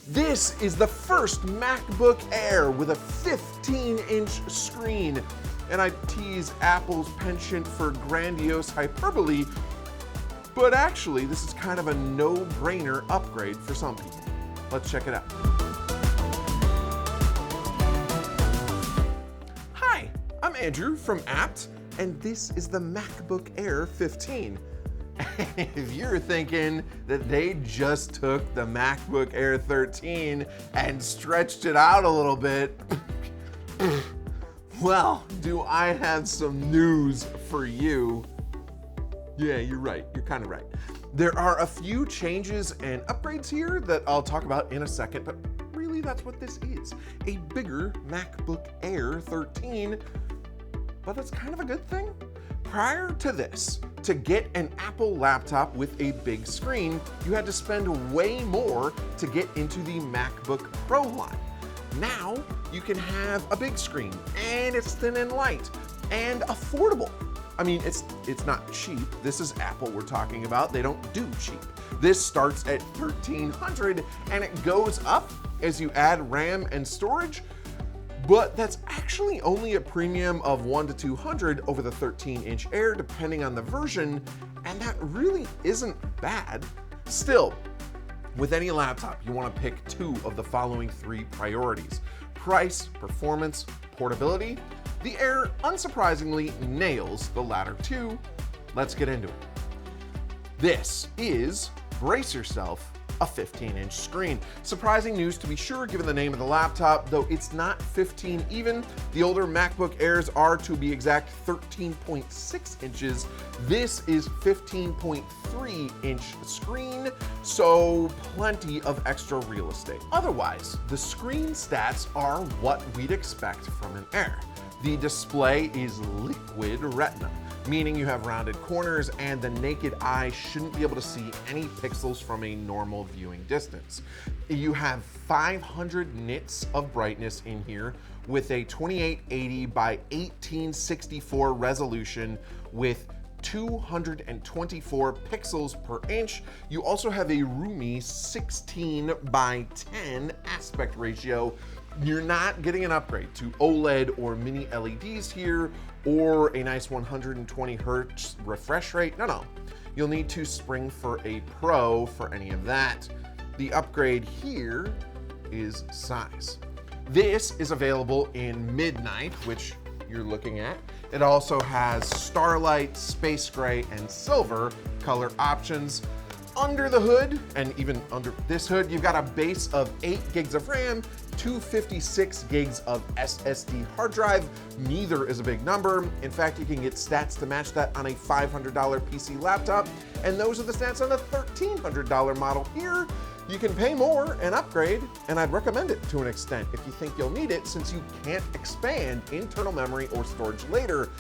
This is the first MacBook Air with a 15-inch screen. And I tease Apple's penchant for grandiose hyperbole, but actually this is kind of a no-brainer upgrade for some people. Let's check it out. Hi, I'm Andrew from Apt, and this is the MacBook Air 15. And if you're thinking that they just took the MacBook Air 13 and stretched it out a little bit, well, do I have some news for you. Yeah, you're right. You're kind of right. There are a few changes and upgrades here that I'll talk about in a second, but really that's what this is. A bigger MacBook Air 13, but that's kind of a good thing. Prior to this, to get an Apple laptop with a big screen, you had to spend way more to get into the MacBook Pro line. Now, you can have a big screen, and it's thin and light, and affordable. I mean, it's not cheap. This is Apple we're talking about. They don't do cheap. This starts at $1,300, and it goes up as you add RAM and storage, but that's actually only a premium of $100 to $200 over the 13-inch Air, depending on the version, and that really isn't bad. Still, with any laptop, you want to pick two of the following three priorities: price, performance, portability. The Air, unsurprisingly, nails the latter two. Let's get into it. This is, brace yourself, a 15-inch screen. Surprising news to be sure, given the name of the laptop, though it's not 15 even. The older MacBook Airs are, to be exact, 13.6 inches. This is 15.3-inch screen, so plenty of extra real estate. Otherwise, the screen stats are what we'd expect from an Air. The display is liquid retina, meaning you have rounded corners and the naked eye shouldn't be able to see any pixels from a normal viewing distance. You have 500 nits of brightness in here with a 2880 by 1864 resolution with 224 pixels per inch. You also have a roomy 16 by 10 aspect ratio. You're not getting an upgrade to OLED or mini LEDs here, or a nice 120 hertz refresh rate. No. You'll need to spring for a Pro for any of that. The upgrade here is size. This is available in Midnight, which you're looking at. It also has Starlight, Space Gray, and Silver color options. Under the hood, and even under this hood, you've got a base of 8 gigs of RAM, 256 gigs of SSD hard drive. Neither is a big number. In fact, you can get stats to match that on a $500 PC laptop, and those are the stats on the $1,300 model here. You can pay more and upgrade, and I'd recommend it to an extent if you think you'll need it, since you can't expand internal memory or storage later.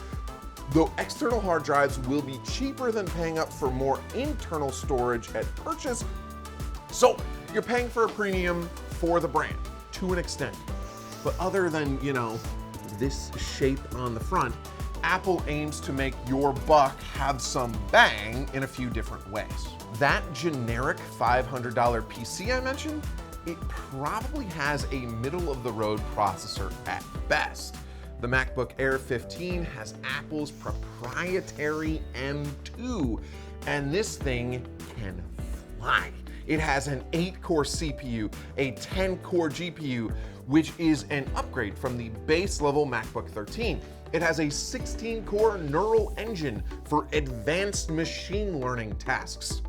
Though external hard drives will be cheaper than paying up for more internal storage at purchase, so you're paying for a premium for the brand to an extent. But other than, this shape on the front, Apple aims to make your buck have some bang in a few different ways. That generic $500 PC I mentioned, it probably has a middle-of-the-road processor at best. The MacBook Air 15 has Apple's proprietary M2, and this thing can fly. It has an 8-core CPU, a 10-core GPU, which is an upgrade from the base-level MacBook 13. It has a 16-core neural engine for advanced machine learning tasks.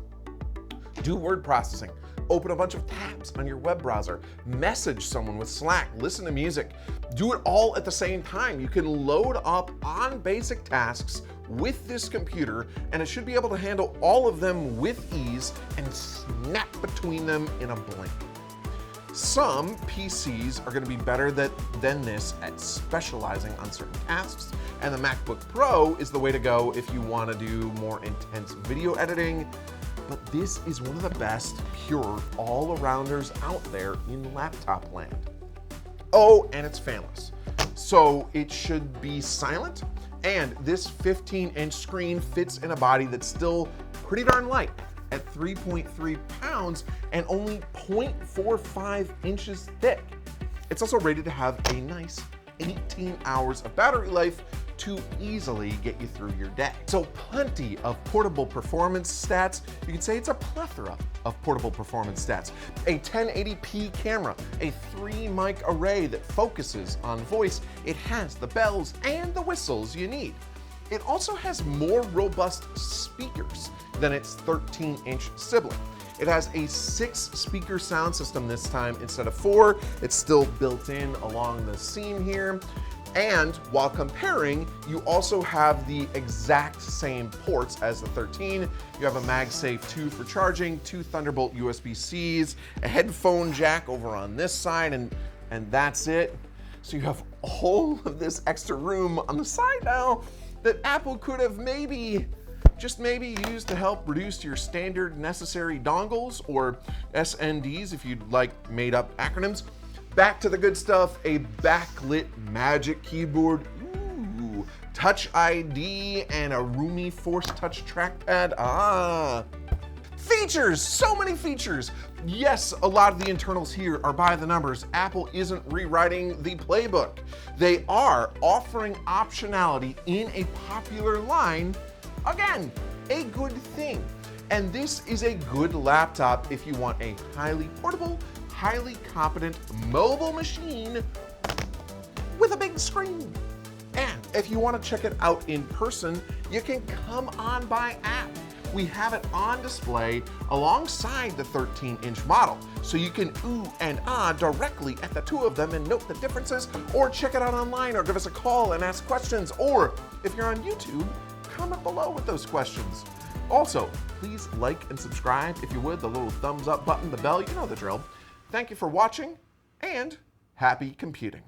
Do word processing, open a bunch of tabs on your web browser, message someone with Slack, listen to music. Do it all at the same time. You can load up on basic tasks with this computer, and it should be able to handle all of them with ease and snap between them in a blink. Some PCs are going to be better than this at specializing on certain tasks, and the MacBook Pro is the way to go if you want to do more intense video editing. But this is one of the best pure all-arounders out there in laptop land. Oh, and it's fanless, so it should be silent, and this 15-inch screen fits in a body that's still pretty darn light. at 3.3 pounds and only 0.45 inches thick. It's also rated to have a nice 18 hours of battery life to easily get you through your day. So plenty of portable performance stats. You can say it's a plethora of portable performance stats. A 1080p camera, a 3-mic array that focuses on voice. It has the bells and the whistles you need. It also has more robust speakers than its 13-inch sibling. It has a 6-speaker sound system this time instead of 4. It's still built in along the seam here. And while comparing, you also have the exact same ports as the 13. You have a MagSafe 2 for charging, 2 Thunderbolt USB-Cs, a headphone jack over on this side, and that's it. So you have all of this extra room on the side now that Apple could have just maybe used to help reduce your standard necessary dongles, or SNDs if you'd like made up acronyms. Back to the good stuff, a backlit Magic Keyboard, ooh, Touch ID, and a roomy Force Touch trackpad. Features, so many features. Yes, a lot of the internals here are by the numbers. Apple isn't rewriting the playbook. They are offering optionality in a popular line. Again, a good thing. And this is a good laptop if you want a highly portable, highly competent mobile machine with a big screen. And if you want to check it out in person, you can come on by app. We have it on display alongside the 13-inch model, so you can ooh and ah directly at the two of them and note the differences, or check it out online, or give us a call and ask questions, or if you're on YouTube, comment below with those questions. Also, please like and subscribe if you would, the little thumbs up button, the bell, you know the drill. Thank you for watching, and happy computing.